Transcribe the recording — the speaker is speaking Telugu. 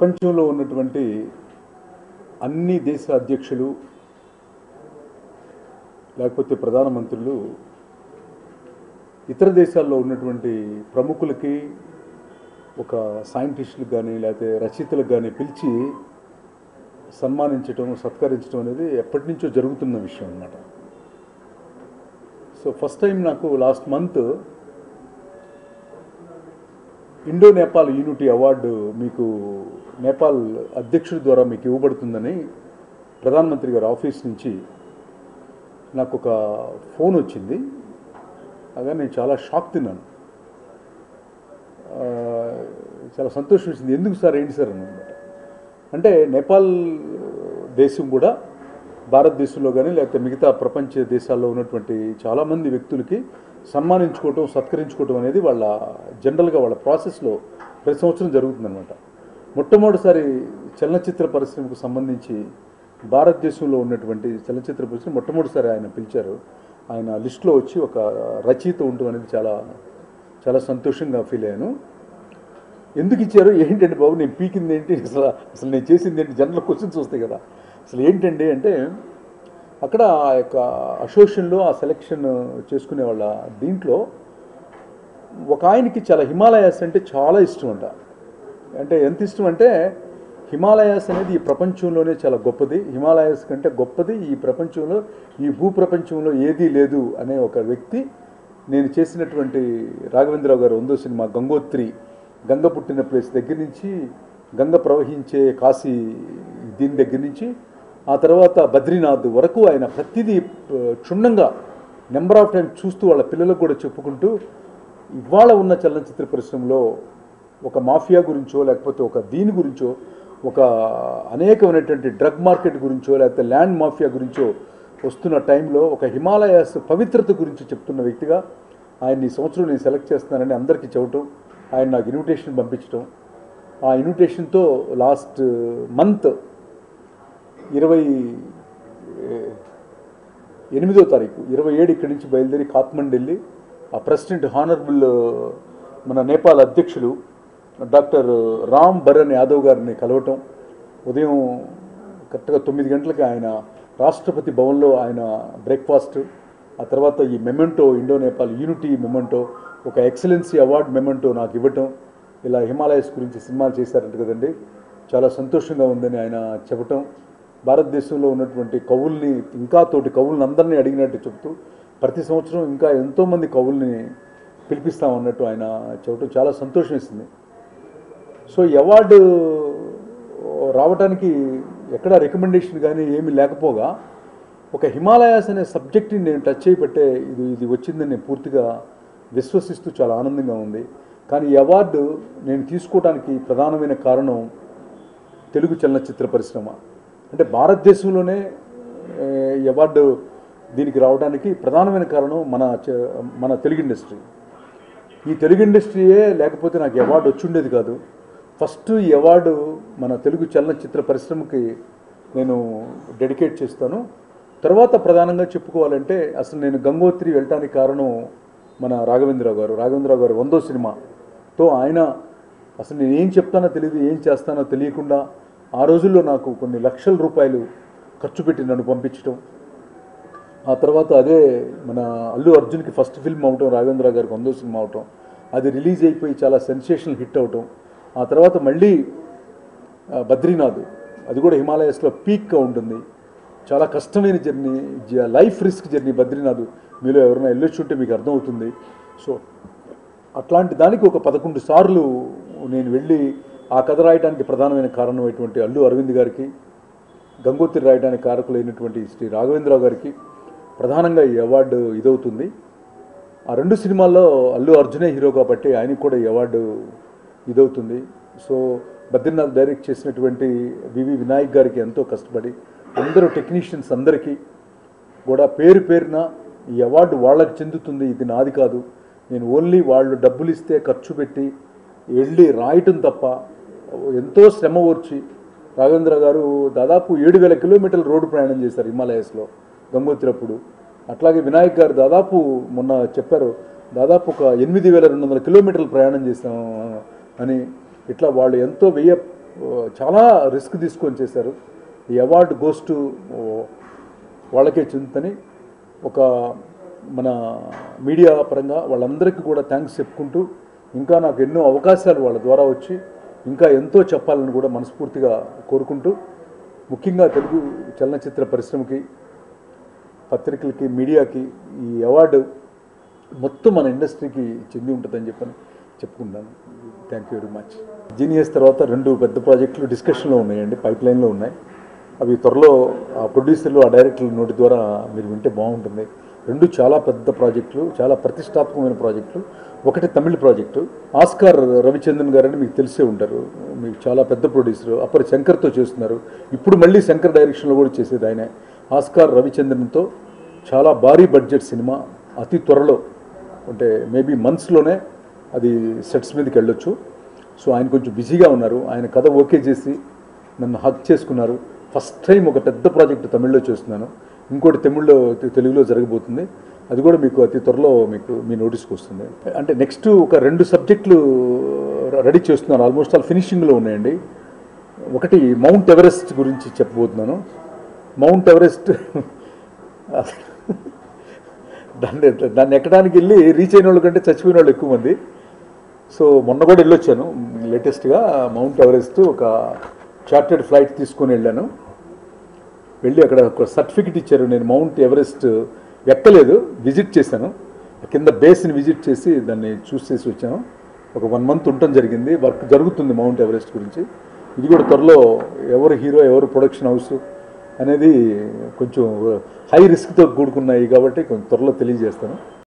ప్రపంచంలో ఉన్నటువంటి అన్ని దేశ అధ్యక్షులు లేకపోతే ప్రధానమంత్రులు ఇతర దేశాల్లో ఉన్నటువంటి ప్రముఖులకి ఒక సైంటిస్టులకు కానీ లేకపోతే రచయితలకు కానీ పిలిచి సన్మానించడం సత్కరించడం అనేది ఎప్పటి నుంచో జరుగుతున్న విషయం అన్నమాట. సో ఫస్ట్ టైం నాకు last month Indo Nepal unity award మీకు నేపాల్ అధ్యక్షుడి ద్వారా మీకు ఇవ్వబడుతుందని ప్రధానమంత్రి గారి ఆఫీస్ నుంచి నాకు ఒక ఫోన్ వచ్చింది. అదే నేను చాలా షాక్ తిన్నాను, చాలా సంతోషం వచ్చింది. ఎందుకు సార్, ఏంటి సార్ అన్నమాట. అంటే నేపాల్ దేశం కూడా భారతదేశంలో కానీ లేకపోతే మిగతా ప్రపంచ దేశాల్లో ఉన్నటువంటి చాలామంది వ్యక్తులకి సన్మానించుకోవటం సత్కరించుకోవటం అనేది వాళ్ళ జనరల్గా వాళ్ళ ప్రాసెస్లో ప్రతి సంవత్సరం జరుగుతుందన్నమాట. మొట్టమొదటిసారి చలనచిత్ర పరిశ్రమకు సంబంధించి భారతదేశంలో ఉన్నటువంటి చలనచిత్ర పరిశ్రమ మొట్టమొదటిసారి ఆయన పిలిచారు. ఆయన లిస్టులో వచ్చి ఒక రచయిత ఉండటం అనేది చాలా చాలా సంతోషంగా ఫీల్ అయ్యాను. ఎందుకు ఇచ్చారు, ఏంటండి బాబు, నేను పీకింది ఏంటి, అసలు నేను చేసింది ఏంటి, జనరల్ క్వశ్చన్స్ వస్తాయి కదా. అసలు ఏంటండి అంటే అక్కడ ఆ యొక్క అసోసియేషన్లో ఆ సెలెక్షన్ చేసుకునే వాళ్ళ దీంట్లో ఒక ఆయనకి చాలా హిమాలయాస్ అంటే చాలా ఇష్టం అంట. అంటే ఎంత ఇష్టం అంటే హిమాలయాస్ అనేది ఈ ప్రపంచంలోనే చాలా గొప్పది, హిమాలయాస్ కంటే గొప్పది ఈ ప్రపంచంలో, ఈ భూప్రపంచంలో ఏదీ లేదు అనే ఒక వ్యక్తి నేను చేసినటువంటి రాఘవేంద్రరావు గారు 1వ సినిమా గంగోత్రి, గంగ పుట్టిన ప్లేస్ దగ్గర నుంచి, గంగ ప్రవహించే కాశీ దీని దగ్గర నుంచి ఆ తర్వాత బద్రీనాథ్ వరకు ఆయన ప్రతిదీ క్షుణ్ణంగా నెంబర్ ఆఫ్ టైం చూస్తూ వాళ్ళ పిల్లలకు కూడా చెప్పుకుంటూ ఇవాళ ఉన్న చలనచిత్ర పరిశ్రమలో ఒక మాఫియా గురించో లేకపోతే ఒక దీని గురించో ఒక అనేకమైనటువంటి డ్రగ్ మార్కెట్ గురించో లేకపోతే ల్యాండ్ మాఫియా గురించో వస్తున్న టైంలో ఒక హిమాలయాస్ పవిత్రత గురించి చెప్తున్న వ్యక్తిగా ఆయన్ని ఈ సంవత్సరం నేను సెలెక్ట్ చేస్తున్నానని అందరికీ చెప్పటం, ఆయన నాకు ఇన్విటేషన్ పంపించడం, ఆ ఇన్విటేషన్తో లాస్ట్ మంత్ 28వ తారీఖు 27 ఇక్కడి నుంచి బయలుదేరి కాత్మండు వెళ్ళి ఆ ప్రెసిడెంట్ హానరబుల్ మన నేపాల్ అధ్యక్షులు డాక్టర్ రామ్ బరన్ యాదవ్ గారిని కలవటం, ఉదయం కరెక్ట్గా 9 గంటలకి ఆయన రాష్ట్రపతి భవన్లో ఆయన బ్రేక్ఫాస్ట్, ఆ తర్వాత ఈ memento Indo Nepal unity memento ఒక ఎక్సలెన్సీ అవార్డు మెమెంటో నాకు ఇవ్వటం. ఇలా హిమాలయస్ గురించి సినిమాలు చేశారంట కదండి, చాలా సంతోషంగా ఉందని ఆయన చెప్పటం. భారతదేశంలో ఉన్నటువంటి కవుల్ని ఇంకా తోటి కవుల్ని అందరినీ అడిగినట్టు చెప్తూ ప్రతి సంవత్సరం ఇంకా ఎంతోమంది కవుల్ని పిలిపిస్తామన్నట్టు ఆయన చెప్పటం చాలా సంతోషం ఇస్తుంది. సో ఈ అవార్డు రావడానికి ఎక్కడ రికమెండేషన్ కానీ ఏమీ లేకపోగా ఒక హిమాలయాస్ అనే సబ్జెక్ట్ని నేను టచ్ చేయబట్టే ఇది వచ్చిందని నేను పూర్తిగా విశ్వసిస్తూ చాలా ఆనందంగా ఉంది. కానీ ఈ అవార్డు నేను తీసుకోవడానికి ప్రధానమైన కారణం తెలుగు చలనచిత్ర పరిశ్రమ. అంటే భారతదేశంలోనే ఈ అవార్డు దీనికి రావడానికి ప్రధానమైన కారణం మన తెలుగు ఇండస్ట్రీ. ఈ తెలుగు ఇండస్ట్రీయే లేకపోతే నాకు అవార్డు వచ్చి ఉండేది కాదు. ఫస్ట్ ఈ అవార్డు మన తెలుగు చలనచిత్ర పరిశ్రమకి నేను డెడికేట్ చేస్తాను. తర్వాత ప్రధానంగా చెప్పుకోవాలంటే అసలు నేను గంగోత్రి వెళ్ళటానికి కారణం మన రాఘవేంద్రరావు గారు 100వ సినిమాతో ఆయన అసలు నేను ఏం చెప్తానో తెలియదు, ఏం చేస్తానో తెలియకుండా ఆ రోజుల్లో నాకు కొన్ని లక్షల రూపాయలు ఖర్చు పెట్టి నన్ను పంపించడం. ఆ తర్వాత అదే మన అల్లు అర్జున్కి ఫస్ట్ ఫిల్మ్ అవటం, రాఘవేంద్రరావు గారికి 100వ సినిమా అవటం, అది రిలీజ్ అయిపోయి చాలా సెన్సేషనల్ హిట్ అవటం. ఆ తర్వాత మళ్ళీ బద్రీనాథ్, అది కూడా హిమాలయస్లో పీక్గా ఉంటుంది, చాలా కష్టమైన journey, life risk journey Badrinath. మీలో ఎవరైనా వెళ్ళొచ్చుంటే మీకు అర్థమవుతుంది. సో అట్లాంటి దానికి ఒక 11 సార్లు నేను వెళ్ళి ఆ కథ రాయడానికి ప్రధానమైన కారణమైనటువంటి అల్లు అరవింద్ గారికి, గంగోత్రి రాయడానికి కారకులైనటువంటి శ్రీ రాఘవేంద్రరావు గారికి ప్రధానంగా ఈ అవార్డు ఇదవుతుంది. ఆ 2 సినిమాల్లో అల్లు అర్జునే హీరో కాబట్టి ఆయనకు కూడా ఈ అవార్డు ఇదవుతుంది. సో బద్రీనాథ్ డైరెక్ట్ చేసినటువంటి వివి వినాయక్ గారికి ఎంతో కష్టపడి అందరూ టెక్నీషియన్స్ అందరికీ కూడా పేరు పేరున ఈ అవార్డు వాళ్ళకి చెందుతుంది, ఇది నాది కాదు. నేను ఓన్లీ వాళ్ళు డబ్బులు ఇస్తే ఖర్చు పెట్టి వెళ్ళి రాయటం తప్ప ఎంతో శ్రమ ఓర్చి రాఘవేంద్ర గారు దాదాపు 7,000 కిలోమీటర్ల రోడ్డు ప్రయాణం చేశారు హిమాలయస్లో గంగోత్రి అప్పుడు. అట్లాగే వినాయక్ గారు దాదాపు మొన్న చెప్పారు దాదాపు ఒక 8,200 కిలోమీటర్లు ప్రయాణం చేశాం అని. ఇట్లా వాళ్ళు ఎంతో చాలా రిస్క్ తీసుకొని చేశారు. ఈ అవార్డు గోస్ టు వాళ్ళకే చెందుతని ఒక మన మీడియా పరంగా వాళ్ళందరికీ కూడా థ్యాంక్స్ చెప్పుకుంటూ, ఇంకా నాకు ఎన్నో అవకాశాలు వాళ్ళ ద్వారా వచ్చి ఇంకా ఎంతో చెప్పాలని కూడా మనస్ఫూర్తిగా కోరుకుంటూ, ముఖ్యంగా తెలుగు చలనచిత్ర పరిశ్రమకి, పత్రికలకి, మీడియాకి ఈ అవార్డు మొత్తం మన ఇండస్ట్రీకి చెంది ఉంటుందని చెప్పుకుంటాను. Thank you very much. Genius తర్వాత 2 పెద్ద ప్రాజెక్టులు డిస్కషన్లో ఉన్నాయండి, పైప్ లైన్లో ఉన్నాయి. అవి త్వరలో ఆ ప్రొడ్యూసర్లు, ఆ డైరెక్టర్ల నోటి ద్వారా మీరు వింటే బాగుంటుంది. 2 చాలా పెద్ద ప్రాజెక్టులు, చాలా ప్రతిష్టాత్మకమైన ప్రాజెక్టులు. ఒకటి తమిళ ప్రాజెక్టు, ఆస్కార్ రవిచంద్రన్ గారని మీకు తెలిసే ఉంటారు, మీకు చాలా పెద్ద ప్రొడ్యూసరు. అప్పుడు శంకర్తో చేస్తున్నారు, ఇప్పుడు మళ్ళీ శంకర్ డైరెక్షన్లో కూడా చేసేది ఆయనే. ఆస్కార్ రవిచంద్రన్తో చాలా భారీ బడ్జెట్ సినిమా, అతి త్వరలో అంటే మేబీ మంత్స్లోనే అది సెట్స్ మీదకి వెళ్ళొచ్చు. సో ఆయన కొంచెం బిజీగా ఉన్నారు. ఆయన కథ ఓకే చేసి నన్ను హక్ చేసుకున్నారు. ఫస్ట్ టైం ఒక పెద్ద ప్రాజెక్టు తమిళ్లో చేస్తున్నాను. ఇంకోటి తెలుగులో జరగబోతుంది. అది కూడా మీకు అతి త్వరలో మీ నోటీస్కి వస్తుంది. అంటే నెక్స్ట్ ఒక 2 సబ్జెక్టులు రెడీ చేస్తున్నాను, ఆల్మోస్ట్ ఆల్ ఫినిషింగ్లో ఉన్నాయండి. ఒకటి మౌంట్ ఎవరెస్ట్ గురించి చెప్పబోతున్నాను. మౌంట్ ఎవరెస్ట్ దాన్ని ఎక్కడానికి వెళ్ళి రీచ్ అయిన వాళ్ళు కంటే చచ్చిపోయిన వాళ్ళు ఎక్కువ మంది. సో మొన్న కూడా వెళ్ళొచ్చాను లేటెస్ట్గా మౌంట్ ఎవరెస్ట్. ఒక చార్టెడ్ ఫ్లైట్ తీసుకొని వెళ్ళాను. వెళ్ళి అక్కడ ఒక సర్టిఫికెట్ ఇచ్చారు. నేను మౌంట్ ఎవరెస్ట్ ఎక్కలేదు, విజిట్ చేశాను. కింద బేస్ని విజిట్ చేసి దాన్ని చూసేసి వచ్చాను. ఒక 1 మంత్ ఉండటం జరిగింది. వర్క్ జరుగుతుంది మౌంట్ ఎవరెస్ట్ గురించి. ఇది కూడా త్వరలో ఎవరు హీరో, ఎవరు ప్రొడక్షన్ హౌస్ అనేది కొంచెం హై రిస్క్తో కూడుకున్నాయి కాబట్టి కొంచెం త్వరలో తెలియజేస్తాను.